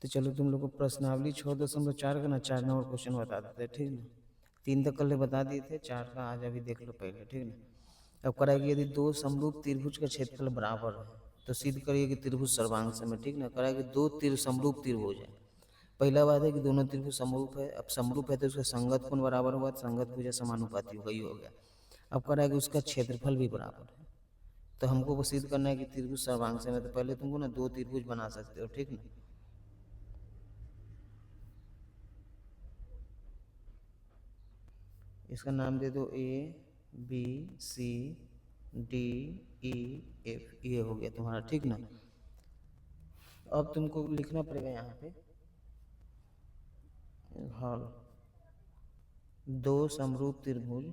तो चलो तुम लोग को प्रश्नावली 6.4 का ना 4 नंबर क्वेश्चन बता देते हैं, ठीक ना। 3 तक कल बता दिए थे, 4 का आज अभी देख लो पहले, ठीक ना। अब कराएगी यदि दो समरूप त्रिभुज का क्षेत्रफल बराबर है तो सिद्ध करिए कि त्रिभुज सर्वांश में, ठीक ना। कराएगी दो समरूप त्रिभुज है। पहला बात है कि दोनों त्रिभुज समरूप है। अब समरूप है तो उसका संगत कोण बराबर होगा, संगत भुजा समानुपाती होगा, ये हो गया। अब कराएगी उसका क्षेत्रफल भी बराबर है। तो हमको वो सिद्ध करना है कि त्रिभुज सर्वांश में। तो पहले तुमको ना दो त्रिभुज बना सकते हो, ठीक ना। इसका नाम दे दो A B C D E F, ये हो गया तुम्हारा, ठीक ना। अब तुमको लिखना पड़ेगा यहाँ पे हल दो समरूप त्रिभुज,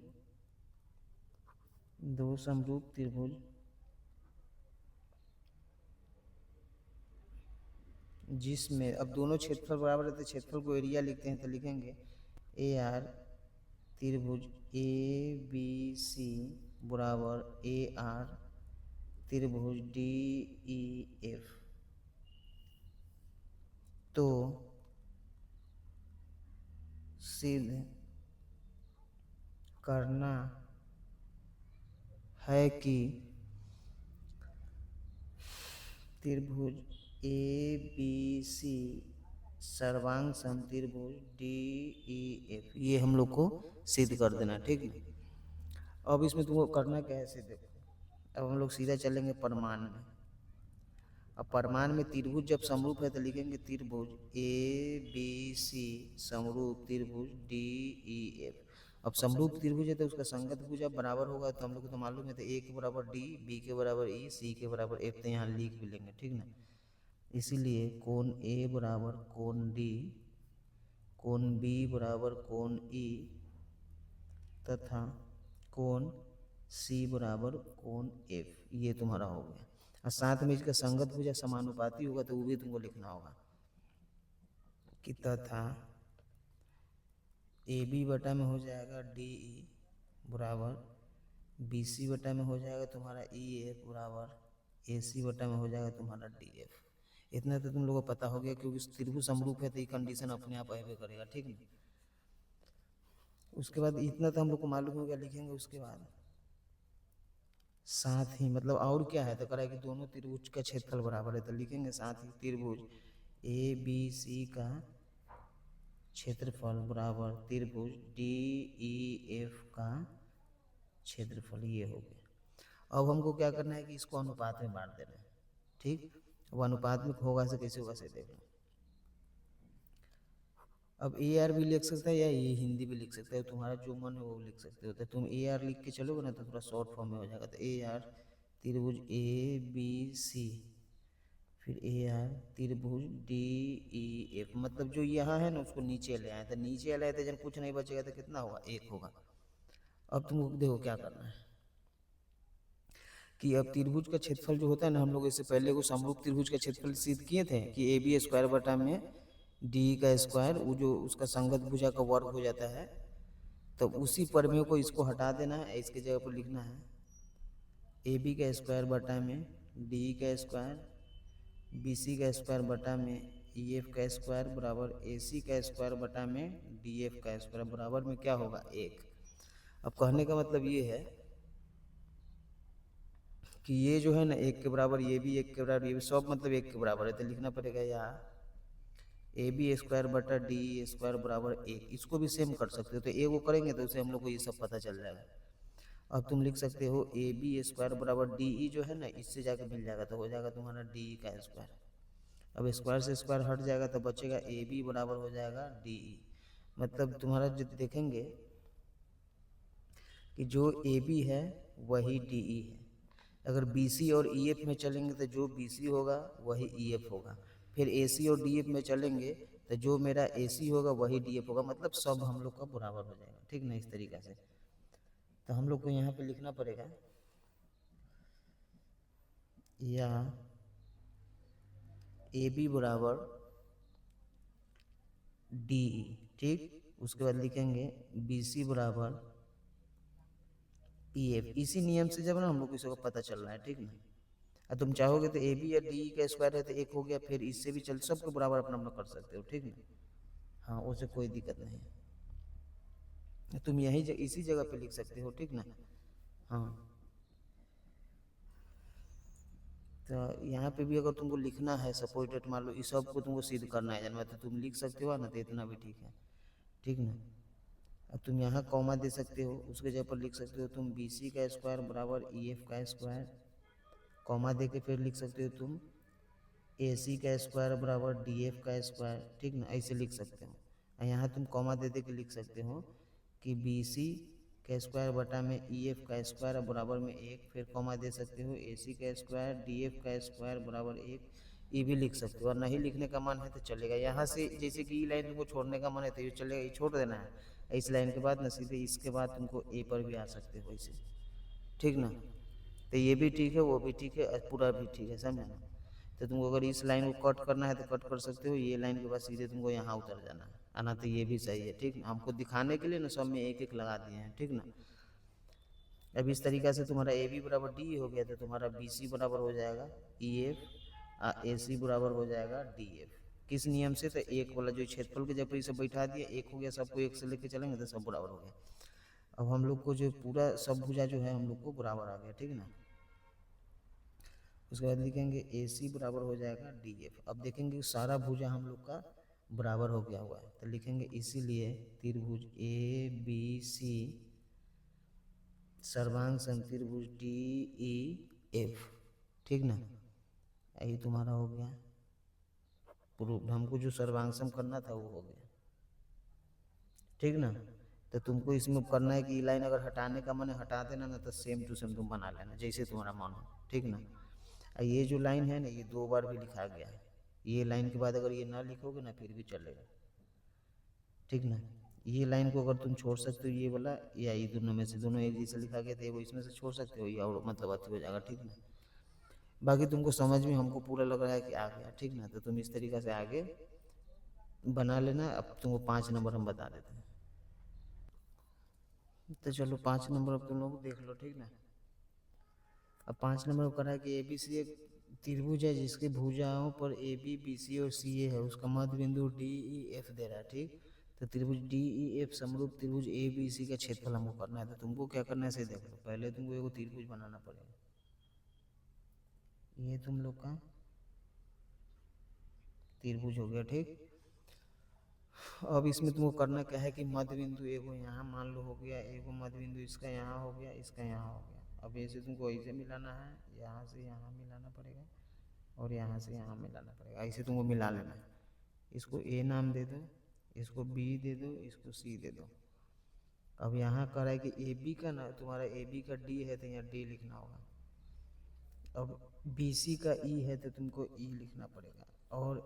दो समरूप त्रिभुज जिसमें, अब दोनों क्षेत्रफल बराबर है तो क्षेत्रफल को एरिया लिखते हैं, तो लिखेंगे ए आर त्रिभुज ए बी सी बराबर ए आर त्रिभुज डी ई एफ। तो सिद्ध करना है कि त्रिभुज ए बी सी सर्वांग समत्रिभुज डी ई एफ, ये हम लोग को सिद्ध कर देना, ठीक है। अब इसमें तुमको करना क्या है सिद्ध, अब हम लोग सीधा चलेंगे परमान में। अब परमान में त्रिभुज जब समरूप है तो लिखेंगे त्रिभुज ए बी सी समरूप त्रिभुज डी ई एफ। अब समरूप त्रिभुज है तो उसका संगत भुजा बराबर होगा, तो हम लोग को तो मालूम है, तो ए के बराबर डी, बी के बराबर ई, सी के बराबर एफ, तो यहाँ लिख भी लेंगे, ठीक ना। इसीलिए कोण ए बराबर कोण डी, कोण बी बराबर कोण ई तथा कोण सी बराबर कोण एफ, ये तुम्हारा हो गया। और साथ में इसका संगत भुजा समानुपाती होगा तो वो भी तुमको लिखना होगा कि तथा ए बी बटा में हो जाएगा डी ई बराबर बी सी बटा में हो जाएगा तुम्हारा ई एफ बराबर ए सी बटा में हो जाएगा तुम्हारा डी एफ। इतना तो तुम लोगों को पता हो गया, क्योंकि त्रिभुज समरूप है तो ये कंडीशन अपने आप अवे करेगा, ठीक ना। उसके बाद इतना तो हम लोग को मालूम हो गया, लिखेंगे उसके बाद साथ ही, मतलब और क्या है, तो करा कि दोनों त्रिभुज का क्षेत्रफल बराबर है, तो लिखेंगे साथ ही त्रिभुज ए बी सी का क्षेत्रफल बराबर त्रिभुज डी ई एफ का क्षेत्रफल, ये हो गया। अब हमको क्या करना है कि इसको अनुपात में बांट देना है, ठीक। अब अनुपात में होगा से कैसे होगा से देखो। अब ए आर भी लिख सकता है या ये हिंदी भी लिख सकते हो, तुम्हारा जो मन है वो लिख सकते हो। तो तुम ए आर लिख के चलोगे ना तो थोड़ा शॉर्ट फॉर्म में हो जाएगा, तो ए आर त्रिभुज ए बी सी फिर ए आर त्रिभुज डी ई एफ, मतलब जो यहाँ है ना उसको नीचे ले आए, तो नीचे ले आए तो जब कुछ नहीं बचेगा तो कितना होगा, एक होगा। अब तुमको देखो क्या करना है कि अब त्रिभुज का क्षेत्रफल जो होता है ना, हम लोग इससे पहले को समरूप त्रिभुज का क्षेत्रफल सिद्ध किए थे कि ए बी स्क्वायर बटा में डी का स्क्वायर, वो जो उसका संगत भुजा का वर्ग हो जाता है, तो उसी प्रमेय को इसको हटा देना है, इसके जगह पर लिखना है ए बी का स्क्वायर बटा में डी का स्क्वायर बी सी का स्क्वायर बटा में ई एफ का स्क्वायर बराबर ए सी का स्क्वायर बटा में डी एफ का स्क्वायर बराबर में क्या होगा, एक। अब कहने का मतलब ये है कि ये जो है ना एक के बराबर, ये भी एक के बराबर, ये भी सब मतलब एक के बराबर है, तो लिखना पड़ेगा या ए बी स्क्वायर बटा डी स्क्वायर बराबर एक। इसको भी सेम कर सकते हो, तो ए वो करेंगे तो उसे हम लोग को ये सब पता चल जाएगा। अब तुम लिख सकते हो ए बी स्क्वायर बराबर डी ई, जो है ना इससे जाके मिल जाएगा तो हो जाएगा तुम्हारा डी ई का स्क्वायर। अब स्क्वायर से स्क्वायर हट जाएगा तो बचेगा ए बी बराबर हो जाएगा डी ई। मतलब तुम्हारा जो देखेंगे कि जो ए बी है वही डी ई है। अगर बी सी और ई एफ में चलेंगे तो जो बी सी होगा वही ई एफ होगा। फिर ए सी और डी एफ में चलेंगे तो जो मेरा ए सी होगा वही डी एफ होगा, मतलब सब हम लोग का बराबर हो जाएगा, ठीक ना, इस तरीक़ा से। तो हम लोग को यहाँ पे लिखना पड़ेगा या ए बी बराबर डी ई, ठीक। उसके बाद लिखेंगे बी सी बराबर ई एफ। इसी नियम से जब ना हम लोग को इसको पता चल रहा है, ठीक ना। और तुम चाहोगे तो ए बी या डी का स्क्वायर है तो एक हो गया, फिर इससे भी चल सबको बराबर अपना अपना कर सकते हो, ठीक ना। हाँ, उससे कोई दिक्कत नहीं है, तुम यही इसी जगह पे लिख सकते हो, ठीक ना। हाँ, तो यहाँ पे भी अगर तुमको लिखना है सपोर्टेड, मान लो इस सब को तुमको सिद्ध करना है जानवा, तो तुम लिख सकते हो ना, तो इतना भी ठीक है, ठीक ना। अब तुम यहाँ कॉमा दे सकते हो, उसके जगह पर लिख सकते हो तुम बी सी का स्क्वायर बराबर ई एफ का स्क्वायर, कॉमा दे के फिर लिख सकते हो तुम ए सी का स्क्वायर बराबर डी एफ का स्क्वायर, ठीक ना, ऐसे लिख सकते हो। और यहाँ तुम कॉमा दे के लिख सकते हो कि बी सी का स्क्वायर बटा में ई एफ का स्क्वायर बराबर में एक, फिर कॉमा दे सकते हो ए सी का स्क्वायर डी एफ का स्क्वायर बराबर एक, ये भी लिख सकते हो। और नहीं लिखने का मन है तो चलेगा, यहाँ से जैसे कि ई लाइन तुमको छोड़ने का मन है तो ये चलेगा, ये छोड़ देना है। इस लाइन के बाद ना सीधे इसके बाद तुमको ए पर भी आ सकते हो ऐसे, ठीक ना। तो ये भी ठीक है, वो भी ठीक है, पूरा भी ठीक है, समझे ना। तो तुमको अगर इस लाइन को कट करना है तो कट कर सकते हो, ये लाइन के बाद सीधे तुमको यहाँ उतर जाना है आना, तो ये भी सही है, ठीक ना। हमको दिखाने के लिए ना सब में एक एक लगा दिए हैं, ठीक ना। अब इस तरीक़ा से तुम्हारा ए बी बराबर डी हो गया, तो तुम्हारा बी सी बराबर हो जाएगा ई एफ, ए सी बराबर हो जाएगा डी एफ। किस नियम से, तो एक वाला जो क्षेत्रफल के जब इसे बैठा दिया, एक हो गया, सबको एक से लेके चलेंगे तो सब बराबर हो गया। अब हम लोग को जो पूरा सब भुजा जो है हम लोग को बराबर आ गया, ठीक ना। उसके बाद लिखेंगे ए सी बराबर हो जाएगा डी एफ। अब देखेंगे सारा भुजा हम लोग का बराबर हो गया हुआ है, तो लिखेंगे इसीलिए त्रिभुज ए बी सी सर्वांग समत्रिभुज डी ई एफ, ठीक ना। यही तुम्हारा हो गया प्रूफ, हमको जो सर्वांगसम करना था वो हो गया, ठीक ना। तो तुमको इसमें करना है कि लाइन अगर हटाने का मन है हटा देना ना, तो सेम टू सेम तुम बना लेना जैसे तुम्हारा मन हो, ठीक ना। ये जो लाइन है ना ये 2 बार भी लिखा गया है, ये लाइन के बाद अगर ये ना लिखोगे ना फिर भी चलेगा, ठीक ना। ये लाइन को अगर तुम छोड़ सकते हो ये वाला या ये दोनों में से, दोनों एक जैसे लिखा गया था वो इसमें से छोड़ सकते हो, या और मतलब अच्छी हो जाएगा, ठीक ना। बाकी तुमको समझ में हमको पूरा लग रहा है कि आ गया, ठीक ना। तो तुम इस तरीक़ा से आगे बना लेना। अब तुमको 5 नंबर हम बता देते हैं, तो चलो 5 नंबर अब तुम लोग देख लो, ठीक ना। अब 5 नंबर को करा कि ए बी सी एक त्रिभुज है जिसके भुजाओं पर ए बी बी सी और सी ए है, उसका मध्य बिंदु डी ई एफ दे रहा है, ठीक। तो त्रिभुज डी ई एफ समरूप त्रिभुज ए बी सी का क्षेत्रफल हमको करना है। तो तुमको क्या करना है से देख लो, पहले तुमको एगो त्रिभुज बनाना पड़ेगा, ये तुम लोग का त्रिभुज हो गया, ठीक। अब इसमें तुमको करना क्या है कि मध्य बिंदु एगो यहाँ मान लो हो गया, एगो मध्य बिंदु इसका यहाँ हो गया, इसका यहाँ हो गया। अब ऐसे तुमको ऐसे मिलाना है, यहाँ से यहाँ मिलाना पड़ेगा और यहाँ से यहाँ मिलाना पड़ेगा, ऐसे तुमको मिला लेना है। इसको ए नाम दे दो, इसको बी दे दो, इसको सी दे दो। अब यहाँ कर है कि ए बी का ना तुम्हारा ए बी का डी है तो यहाँ डी लिखना होगा। अब बी सी का ई है तो तुमको ई लिखना पड़ेगा, और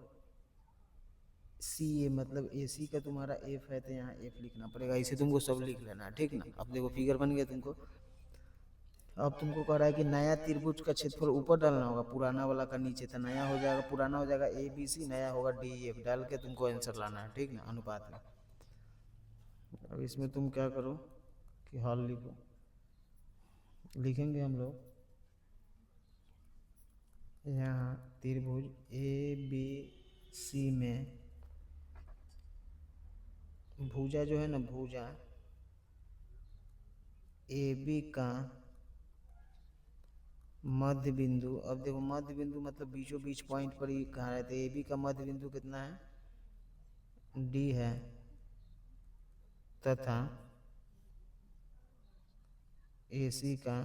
सी ए मतलब ए सी का तुम्हारा एफ है तो यहाँ एफ लिखना पड़ेगा, ऐसे तुमको सब लिख लेना है, ठीक ना। अब देखो फिगर बन गया तुमको। अब तुमको कह रहा है कि नया त्रिभुज का क्षेत्रफल ऊपर डालना होगा, पुराना वाला का नीचे था, नया हो जाएगा, पुराना हो जाएगा ए बी सी, नया होगा डी एफ, डाल के तुमको आंसर लाना है, ठीक ना, अनुपात में। अब इसमें तुम क्या करो कि हल लिखो, लिखेंगे हम लोग यहाँ त्रिभुज ए बी सी में भुजा जो है ना, भुजा ए बी का मध्य बिंदु, अब देखो मध्य बिंदु मतलब बीचों बीच पॉइंट पर ही कहा है, तो ए बी का मध्य बिंदु कितना है, डी है, तथा ए सी का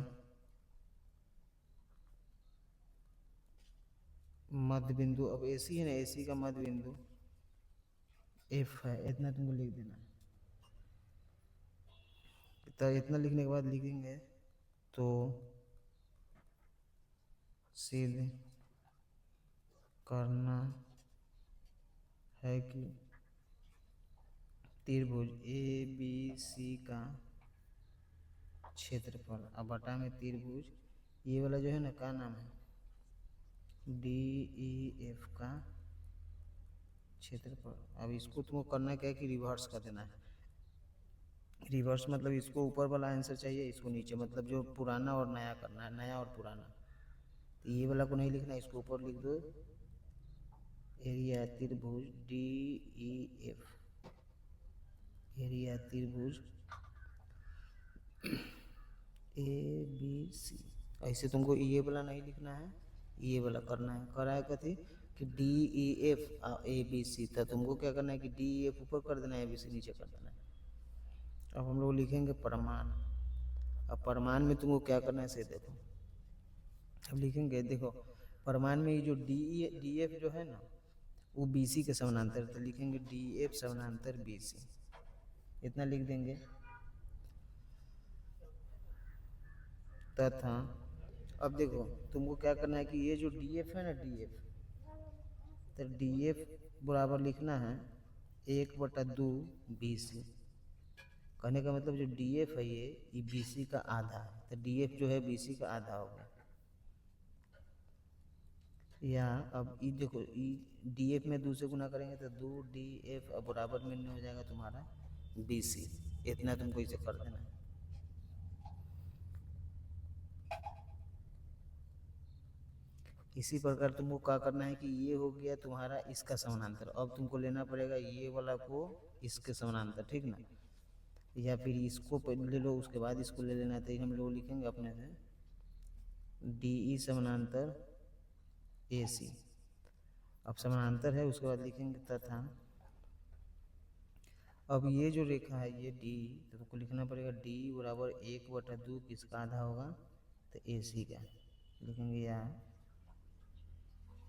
मध्य बिंदु, अब ए सी है ना, ए सी का मध्य बिंदु एफ है, इतना तुमको लिख देना है। तो इतना लिखने के बाद लिखेंगे तो सिद्ध करना है कि त्रिभुज ए बी सी का क्षेत्रफल, अब बटा में त्रिभुज ये वाला जो है ना क्या नाम है, डी ई एफ का क्षेत्रफल। अब इसको तुमको करना क्या है कि रिवर्स कर देना है। रिवर्स मतलब इसको ऊपर वाला आंसर चाहिए, इसको नीचे, मतलब जो पुराना और नया करना है, नया और पुराना। तो ये वाला को नहीं लिखना, इसको ऊपर लिख दो, एरिया त्रिभुज DEF, एरिया त्रिभुज ABC। ऐसे तुमको ये वाला नहीं लिखना है, ये वाला करना है। करा है कथी कि DEF ABC, तो तुमको क्या करना है कि DEF ऊपर कर देना है, ABC नीचे कर देना है। अब हम लोग लिखेंगे परमाण। अब परमाण में तुमको क्या करना है से देखो, अब लिखेंगे, देखो परमाण में ये जो DEF जो है ना वो BC के समानांतर, तो लिखेंगे DF समानांतर BC, इतना लिख देंगे। तथा अब देखो तुमको क्या करना है कि ये जो DF है ना, DF, तो DF बराबर लिखना है 1/2 BC। कहने का मतलब जो DF है ये BC का आधा है, तो DF जो है BC का आधा हो गया। या अब ई देखो, ई DF में 2 से गुना करेंगे तो 2DF, अब बराबर में हो जाएगा तुम्हारा BC। इतना तुमको इसे कर देना है। इसी प्रकार तुमको क्या करना है कि ये हो गया तुम्हारा इसका समानांतर, अब तुमको लेना पड़ेगा ये वाला को इसके समानांतर, ठीक ना। या फिर इसको ले लो, उसके बाद इसको ले लेना, तो हम लोग लिखेंगे अपने से DE समानांतर AC। अब समानांतर है, उसके बाद लिखेंगे तथा अब ये जो रेखा है ये D, तो तुमको लिखना पड़ेगा D बराबर 1/2 किसका आधा होगा, तो AC का। लिखेंगे या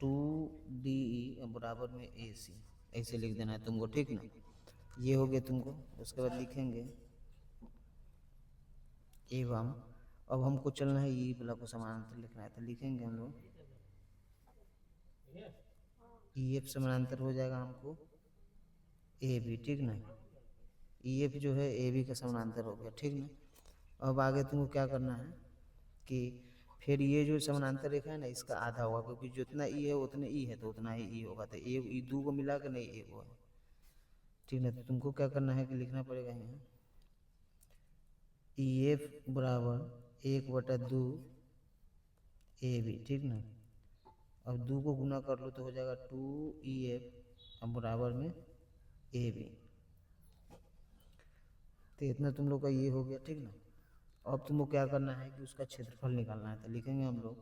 2DE बराबर में AC, ऐसे लिख देना है तुमको, ठीक ना। ये हो गया तुमको। उसके बाद लिखेंगे एवं, अब हमको चलना है ये वाला को समानांतर लिखना है, तो लिखेंगे हम लोग EF समानांतर हो जाएगा हमको AB, ठीक ना। EF जो है AB का समानांतर हो गया, ठीक ना। अब आगे तुमको क्या करना है कि फिर ये जो समानांतर रेखा है ना इसका आधा होगा, क्योंकि जितना E है उतने E है, तो उतना ही E होगा, तो ए 2 को मिला के नहीं एक है, ठीक ना। तो तुमको क्या करना है कि लिखना पड़ेगा यहाँ EF बराबर 1/2 AB, ठीक ना। अब 2 को गुना कर लो तो हो जाएगा 2EF, अब बराबर में AB। तो इतना तुम लोग का ये हो गया, ठीक ना। अब तुमको क्या करना है कि उसका क्षेत्रफल निकालना है, तो लिखेंगे हम लोग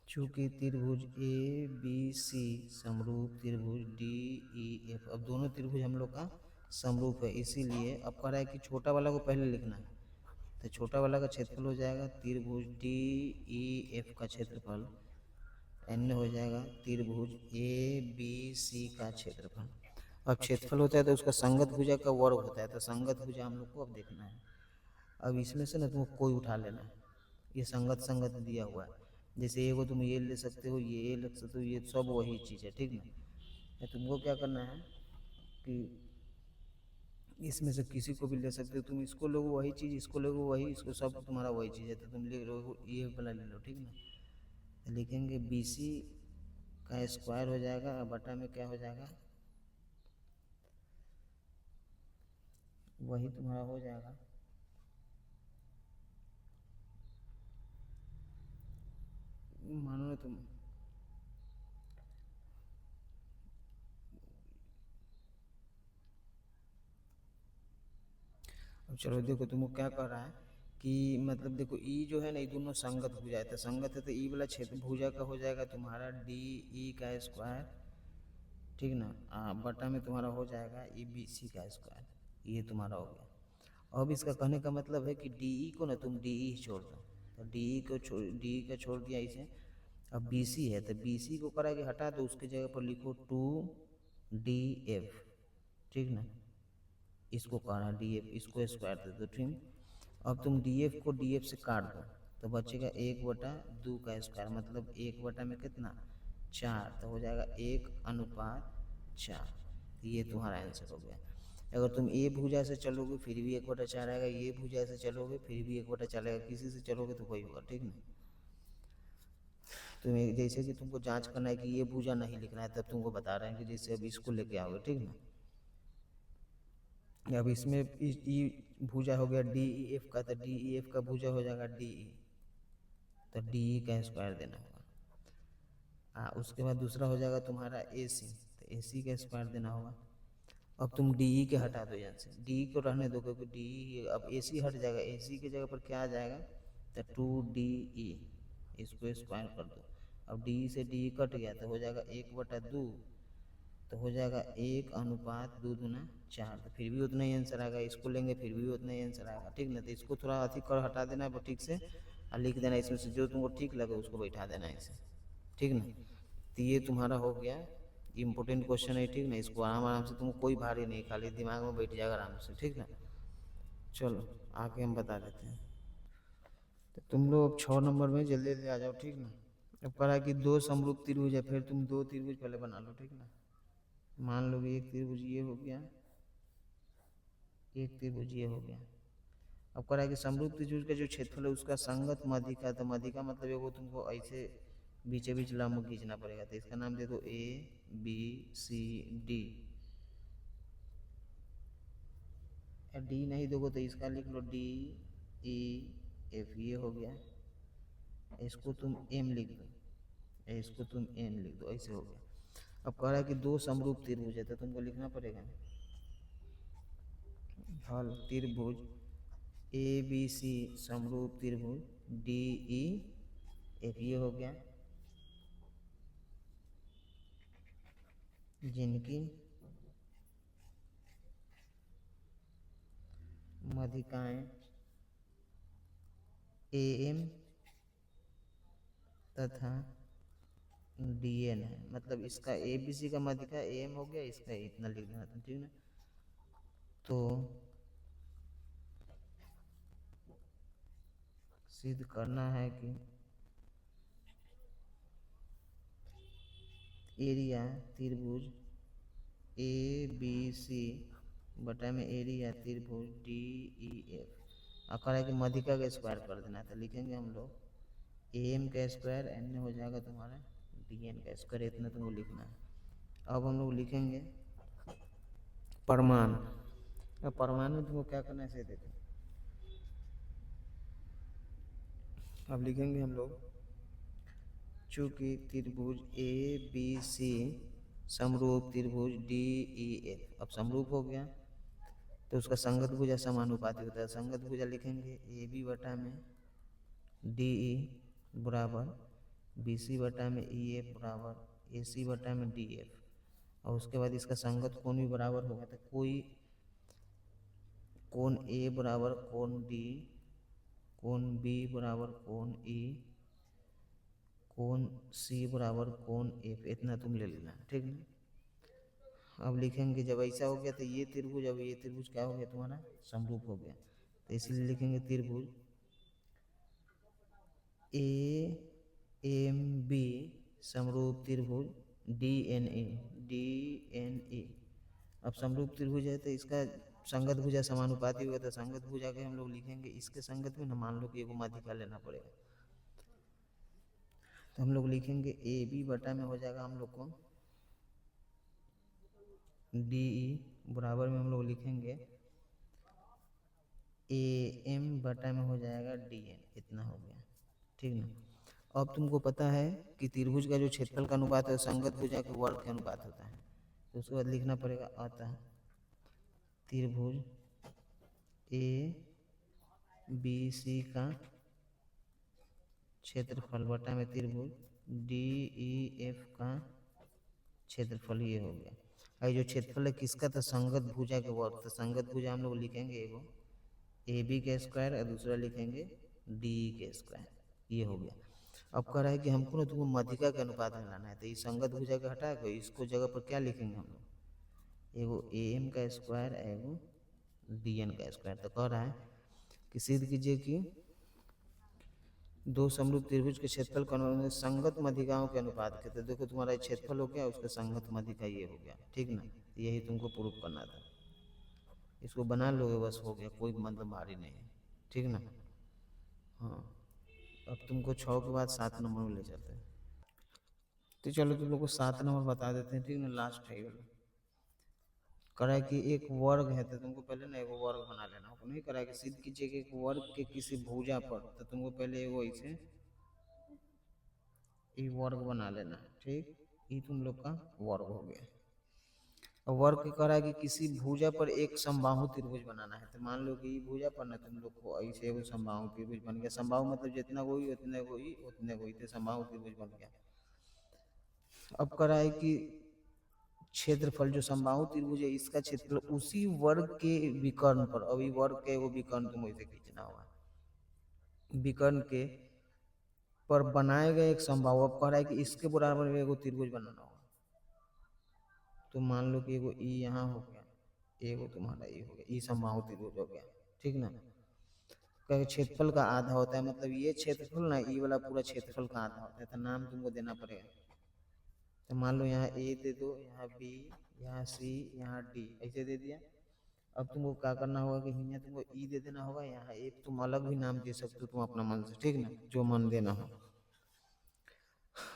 चूंकि त्रिभुज ABC समरूप त्रिभुज DEF, अब दोनों त्रिभुज हम लोग का समरूप है, इसीलिए अब कह रहा है कि छोटा वाला को पहले लिखना है, तो छोटा वाला का क्षेत्रफल हो जाएगा त्रिभुज DEF का क्षेत्रफल n हो जाएगा त्रिभुज ABC का क्षेत्रफल। अब क्षेत्रफल होता है तो उसका संगत भुजा का वर्ग होता है, तो संगत भुजा हम लोग को अब देखना है। अब इसमें से ना तुमको कोई उठा लेना है, ये संगत संगत दिया हुआ है, जैसे एगो तुम ये ले सकते हो, ये ले सकते हो, ये सब वही चीज़ है, ठीक ना। तुमको क्या करना है कि इसमें से किसी को भी ले सकते हो, तुम इसको लोगे वही चीज़, इसको लोगे वही, इसको सब तुम्हारा वही चीज़ है, तो तुम ले लो ये वाला ले लो, ठीक ना। लिखेंगे BC का स्क्वायर हो जाएगा, बटा में क्या हो जाएगा, वही तुम्हारा हो जाएगा मानो ना तुम, अब चलो देखो तुमको क्या कर रहा है कि मतलब देखो ई जो है ना ये दोनों संगत भुजा है, तो संगत है तो ई वाला क्षेत्र भुजा का हो जाएगा तुम्हारा DE का स्क्वायर, ठीक ना। बटा में तुम्हारा हो जाएगा BC का स्क्वायर, ये तुम्हारा हो गया। अब इसका कहने का मतलब है कि DE को ना तुम DE छोड़ दो, तो DE का छोड़ दिया इसे। अब BC है तो BC को करा के हटा दो, उसकी जगह पर लिखो 2DF, ठीक ना। इसको कहना DF, इसको स्क्वायर दे दो, ठीक। अब तुम DF को DF से काट दो तो बचेगा 1/2 का स्क्वायर, मतलब 1 में कितना 4, तो हो जाएगा 1:4। ये तुम्हारा आंसर हो गया। अगर तुम ए भुजा से चलोगे फिर भी 1/4 आएगा, ये भुजा से चलोगे फिर भी 1/4 आएगा, किसी से चलोगे तो वही होगा, ठीक ना। तो जैसे कि तुमको जांच करना है कि ये भुजा नहीं लिखना है, तब तुमको बता रहे हैं कि जैसे अब इसको लेके आओगे, ठीक ना। अब इसमें ई भुजा हो गया DEF का, तो DEF का भुजा हो जाएगा DE, तो डी का स्क्वायर देना होगा। उसके बाद दूसरा हो जाएगा तुम्हारा ए सी, तो ए सी का स्क्वायर देना होगा। अब तुम डी के हटा दो, यहाँ से डी को रहने दो क्योंकि डी अब ए सी हट जाएगा, ए सी की जगह पर क्या आ जाएगा, तो 2DE, इसको स्क्वायर कर दो। अब डी से डी कट गया तो हो जाएगा 1/2, तो हो जाएगा 1:2 × 4, तो फिर भी उतना ही आंसर आएगा। इसको लेंगे फिर भी उतना ही आंसर आएगा, ठीक ना। तो इसको थोड़ा अधिक कर हटा देना है ठीक से, और लिख देना इसमें से जो तुमको ठीक लगे उसको बैठा देना है इसे, ठीक ना। तो ये तुम्हारा हो गया इम्पोर्टेंट क्वेश्चन है, ठीक ना। इसको आराम आराम से, तुमको कोई भारी नहीं, खाली दिमाग में बैठ जाएगा आराम से, ठीक ना। चलो आगे हम बता देते हैं। तो तुम लोग अब 6 नंबर में जल्दी जल्दी आ जाओ, ठीक ना। अब कहा कि 2 समरूप त्रिभुज है, फिर तुम 2 त्रिभुज पहले बना लो, ठीक ना। मान लो कि एक त्रिभुज ये हो गया, एक त्रिभुज ये हो गया। अब कह रहा है कि समरूप त्रिभुज का जो क्षेत्रफल है उसका संगत मध्यिका, तो मध्यिका मतलब वो तुमको ऐसे बीचे बीच लंब खींचना पड़ेगा। तो इसका नाम दे दो ABCD। डी नहीं दोगे तो इसका लिख लो DEF, ये हो गया। इसको तुम M लिख दो, इसको तुम N लिख दो, ऐसे हो गया। अब कह रहा है कि 2 समरूप त्रिभुज है, तो तुमको लिखना पड़ेगा हल त्रिभुज ABC समरूप त्रिभुज DEF, ये हो गया, जिनकी मध्यिकाएं AM तथा DN है। मतलब इसका ABC का मध्यिका AM हो गया, इसका इतना लिख देना था, ठीक ना। तो सिद्ध करना है कि एरिया त्रिभुज ABC बटा में एरिया त्रिभुज DEF, और कह रहा है कि मध्यिका का स्क्वायर कर देना। तो लिखेंगे हम लोग AM का स्क्वायर, N हो जाएगा तुम्हारा DN का स्क्वायर, इतना तुमको लिखना है। अब हम लोग लिखेंगे परमाणु। अब परमाणु में तुमको क्या करना है इसे देखो। अब लिखेंगे हम लोग, चूंकि त्रिभुज ABC समरूप त्रिभुज DEF, अब समरूप हो गया तो उसका संगत भुजा समानुपाती होता है। संगत भुजा लिखेंगे AB बटा में DE बराबर BC बटा में EF बराबर AC बटा में DF, और उसके बाद इसका संगत कोण भी बराबर होगा। तो कोई कोण A बराबर कोण D, कोण B बराबर कोण E, कोण C बराबर कोण F, इतना तुम ले लेना, ठीक ना। अब लिखेंगे जब ऐसा हो गया तो ये त्रिभुज, अब ये त्रिभुज क्या हो गया तुम्हारा, समरूप हो गया। तो इसलिए लिखेंगे त्रिभुज AMB समरूप त्रिभुज DNE। अब समरूप त्रिभुज है तो इसका संगत भुजा समानुपाती होगा, तो संगत भुजा के हम लोग लिखेंगे इसके संगत में ना, मान लो कि एगो मध्यिका लेना पड़ेगा। तो हम लोग लिखेंगे AB बटा में हो जाएगा हम लोग को DE बराबर में हम लोग लिखेंगे AM बटा में हो जाएगा DN, इतना हो गया, ठीक ना। अब तुमको पता है कि त्रिभुज का जो क्षेत्रफल का अनुपात है संगत भुजा के वर्ग के अनुपात होता है। तो उसके बाद लिखना पड़ेगा अतः त्रिभुज ABC का क्षेत्रफल बटा में त्रिभुज DEF का क्षेत्रफल, ये हो गया। और जो क्षेत्रफल है किसका, तो संगत भुजा के वर्ग। तो संगत भुजा हम लोग लिखेंगे एगो AB का स्क्वायर और दूसरा लिखेंगे DE के स्क्वायर, ये हो गया। अब कह रहा है कि हमको ना तुमको मध्यिका के अनुपात में लाना है, तो इस संगत भुजा के हटा के इसको जगह पर क्या लिखेंगे हम लोग, एगो AM का स्क्वायर, एगो DN का स्क्वायर। तो कह रहा है कि सिद्ध कीजिए कि 2 समरूप त्रिभुज के क्षेत्रफल का संगत मध्यिकाओं के अनुपात के। तो देखो तुम्हारा क्षेत्रफल हो गया, उसका संगत मध्यिका ये हो गया, ठीक ना। यही तुमको प्रूफ करना था, इसको बना लोगे बस हो गया, कोई मतलब भारी नहीं है, ठीक ना। हाँ अब तुमको 6 के बाद 7 नंबर में ले चलते हैं। तो चलो तुम लोग को 7 नंबर बता देते हैं, ठीक ना, लास्ट है। करा है कि एक वर्ग है, तो तुमको पहले ना एगो वर्ग बना लेना होगा। नहीं करा है कि सिद्ध कीजिए कि एक वर्ग के किसी भुजा पर, तो तुमको पहले एगो ऐसे ये वर्ग बना लेना है, ठीक। ये तुम लोग का वर्ग हो गया। और वर्ग कह रहा है कि किसी भुजा पर एक समबाहु त्रिभुज बनाना है। तो मान लो कि भुजा पर ना तुम लोग को ऐसे एगो समबाहु त्रिभुज बन गया। समबाहु मतलब जितना कोई उतने कोई उतने कोई, तो समबाहु त्रिभुज बन गया। अब कह रहा है कि क्षेत्रफल जो समबाहु त्रिभुज है इसका क्षेत्रफल उसी वर्ग के विकर्ण पर, अभी वर्ग के वो विकर्ण तुम वैसे खींचना होगा, विकर्ण के पर बनाए गए एक समबाहु। अब कह रहा है कि इसके बराबर में एगो त्रिभुज बनाना होगा। तो मान लो कि एगो ई यहाँ हो गया, एगो तुम्हारा ई हो गया, ई समबाहु त्रिभुज हो गया, ठीक ना। क्या क्षेत्रफल का आधा होता है, मतलब ये क्षेत्रफल ना ई वाला पूरा क्षेत्रफल का आधा होता है। तो नाम तुमको देना पड़ेगा। तो मान लो यहाँ ए दे दो, यहाँ बी, यहाँ सी, यहाँ डी, ऐसे दे दिया। अब तुमको क्या करना होगा कि यहाँ तुमको ई दे देना होगा, यहाँ एक तुम अलग भी नाम दे सकते हो तुम अपना मन से, ठीक ना, जो मन देना हो।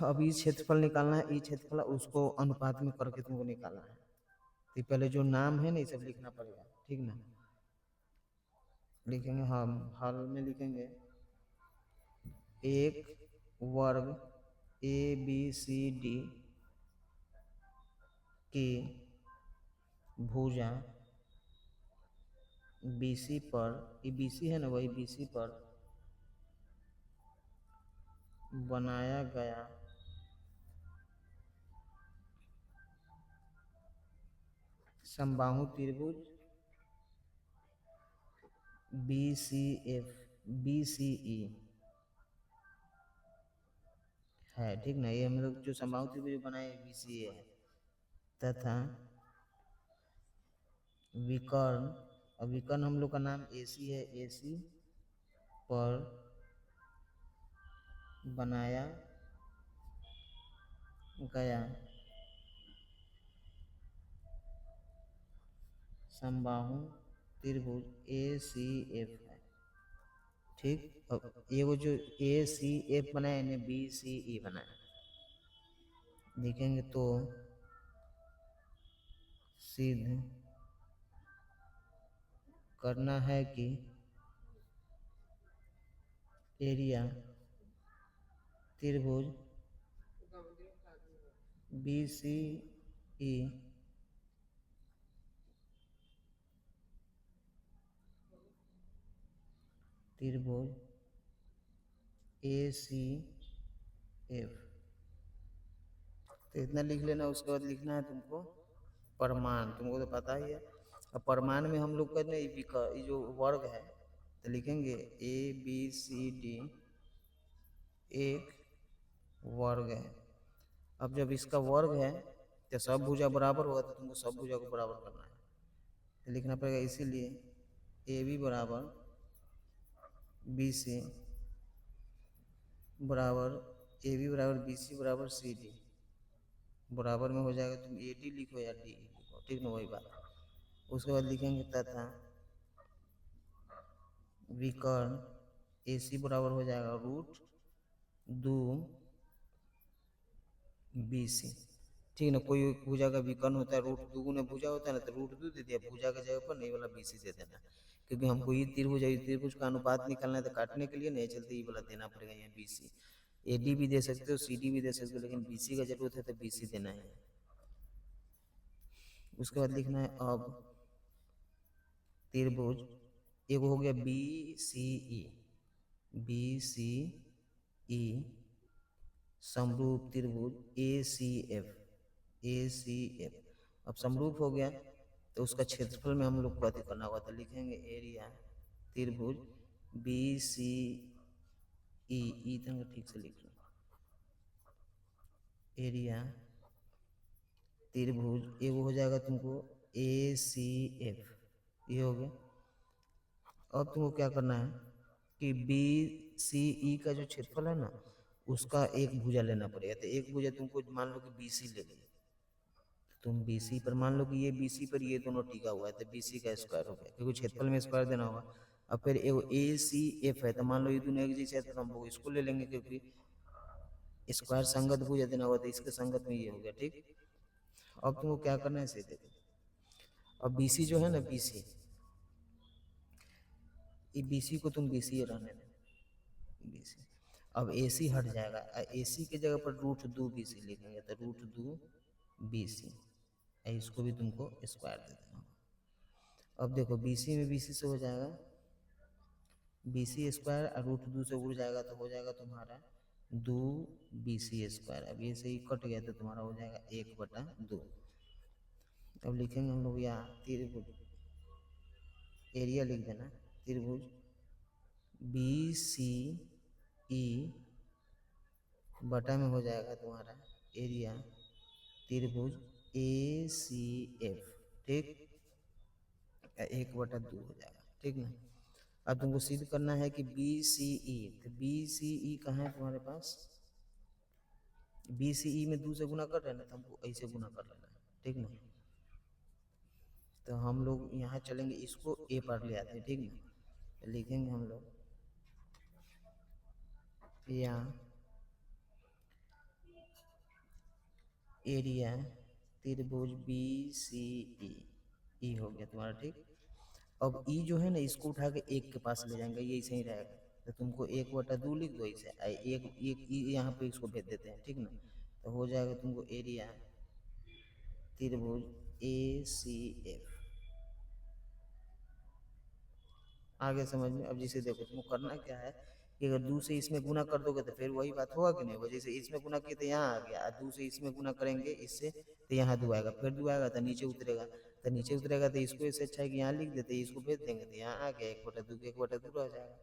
अब ई क्षेत्रफल निकालना है, ई क्षेत्रफल उसको अनुपात में करके तुमको निकालना है। तो पहले जो नाम है ना ये सब लिखना पड़ेगा, ठीक ना। लिखेंगे हम हल में लिखेंगे एक वर्ग ए बी सी डी की भुजा बीसी पर, ये बीसी है ना, वही बीसी पर बनाया गया समबाहु त्रिभुज B C F B C E है, ठीक ना। ये हम लोग जो समबाहु त्रिभुज बनाए बी सी ए है, तथा विकर्ण, और विकर्ण हम लोग का नाम ए सी है, ए सी पर बनाया गया समबाहु त्रिभुज ए सी एफ है, ठीक। अब ये वो जो ए सी एफ बनाया इन्हें बी सी ई बनाया, लिखेंगे तो सिद्ध करना है कि एरिया त्रिभुज बी सी ई त्रिभुज ए सी एफ। तो इतना लिख लेना। उसके बाद लिखना है तुमको परमाण, तुमको तो पता ही है। अब परमाण में हम लोग करने ये जो वर्ग है, तो लिखेंगे ए बी सी डी एक वर्ग है। अब जब इसका वर्ग है तो सब भुजा बराबर होगा, तो तुमको सब भुजा को बराबर करना है, तो लिखना पड़ेगा। इसीलिए ए बी बराबर बी सी बराबर, ए बी बराबर बी सी बराबर सी डी, बराबर में हो जाएगा। तुम ए डी लिखो या डी लिखो, ठीक ना, वही बात। उसके बाद लिखेंगे तथा विकर्ण ए सी बराबर हो जाएगा √2 बी सी, ठीक ना। कोई भुजा का विकर्ण होता है √2 गुना भुजा होता है ना, तो √2 दे दिया, भुजा का जगह पर नहीं वाला बी सी दे देना, क्योंकि हमको ये त्रिभुज का अनुपात निकालना है, तो काटने के लिए नहीं चलते ये वाला देना पड़ेगा यहाँ बी सी। ए डी भी दे सकते हो, सी डी भी दे सकते हो, लेकिन बी सी का जरूरत है तो बी सी देना है। उसके बाद लिखना है अब त्रिभुज, एक हो गया बी सी ई, बी सी ई समरूप त्रिभुज ए सी एफ, ए सी एफ। अब समरूप हो गया तो उसका क्षेत्रफल में हम लोग को अति करना होगा, तो लिखेंगे एरिया त्रिभुज बी सी ई, तक ठीक से लिख लो, एरिया त्रिभुज एगो हो जाएगा तुमको ए सी एफ, ये हो गया। अब तुमको क्या करना है कि बी सी ई का जो क्षेत्रफल है ना उसका एक भुजा लेना पड़ेगा। तो एक भुजा तुमको मान लो कि बी सी ले ली, तुम बी सी पर मान लो कि ये बी सी पर ये दोनों टिका हुआ है, तो बी सी का स्क्वायर हो गया, क्योंकि क्षेत्रफल में स्क्वायर देना होगा। अब फिर एगो ए सी एफ है, तो मान लो ये दोनों एक जैसे है, तो हम लोग इसको ले लेंगे, क्योंकि स्क्वायर संगत भुजा देना होगा, तो इसके संगत में ये हो गया, ठीक। अब तुमको क्या करना है इसे देखो। अब बी सी जो है ना, बी सी, ये बी सी को तुम बी सी रहने दो, बी सी। अब ए सी हट जाएगा, ए सी के जगह पर √2 BC लिखेंगे, तो √2 BC, इसको भी तुमको स्क्वायर दे देना। अब देखो BC में BC से हो जाएगा BC स्क्वायर, और √2 से उड़ जाएगा तो हो जाएगा तुम्हारा 2BC स्क्वायर। अब ये सही कट गया तो तुम्हारा हो जाएगा 1/2। अब लिखेंगे हम लोग यहाँ त्रिभुज, एरिया लिख देना, त्रिभुज BCE बटा में हो जाएगा तुम्हारा एरिया त्रिभुज ACF, ठीक, 1/2 हो जाएगा, ठीक ना। अब तुमको सिद्ध करना है कि BCE, तो BCE कहाँ है तुम्हारे पास, BCE में 2 से गुना कर रहे हैं ना, तो हमको ऐसे गुना कर लेना है, ठीक ना। तो हम लोग यहाँ चलेंगे, इसको A पर ले आते हैं, ठीक ना। तो लिखेंगे हम लोग यहाँ एरिया त्रिभुज BCE, ई हो गया तुम्हारा, ठीक। अब ई जो है ना, इसको उठा के 1 के पास ले जाएंगे, ये ऐसे ही रहेगा, तो तुमको 1/2 लिख दो इसे, एक यहाँ पे इसको भेज देते हैं, ठीक ना। तो हो जाएगा तुमको एरिया त्रिभुज ACF। आगे समझ में। अब जैसे देखो तुमको करना क्या है कि अगर 2 से इसमें गुना कर दोगे तो फिर वही बात होगा कि नहीं, वजह से इसमें गुना किए तो यहाँ आ गया, 2 से इसमें गुना करेंगे इससे तो यहाँ 2 आएगा, फिर 2 आएगा तो नीचे उतरेगा, तो इसको इससे अच्छा है कि यहाँ लिख देते, इसको भेज देंगे तो यहाँ आ गया 1/2 के 1/2 रह जाएगा।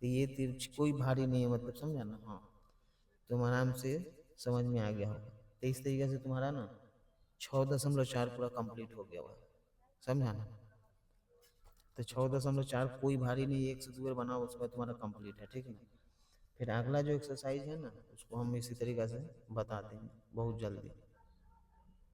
तो ये तिरछ कोई भारी नहीं है, मतलब समझा ना। हाँ, तुम आराम से समझ में आ गया होगा। तो इस तरीके से तुम्हारा ना 6.4 पूरा कंप्लीट हो गया हुआ, समझा ना। तो 6.4 कोई भारी नहीं, 1 से 2 बार बनाओ उसके बाद तुम्हारा कंप्लीट है, ठीक ना। फिर अगला जो एक्सरसाइज है ना, उसको हम इसी तरीके से बता देंगे बहुत जल्दी।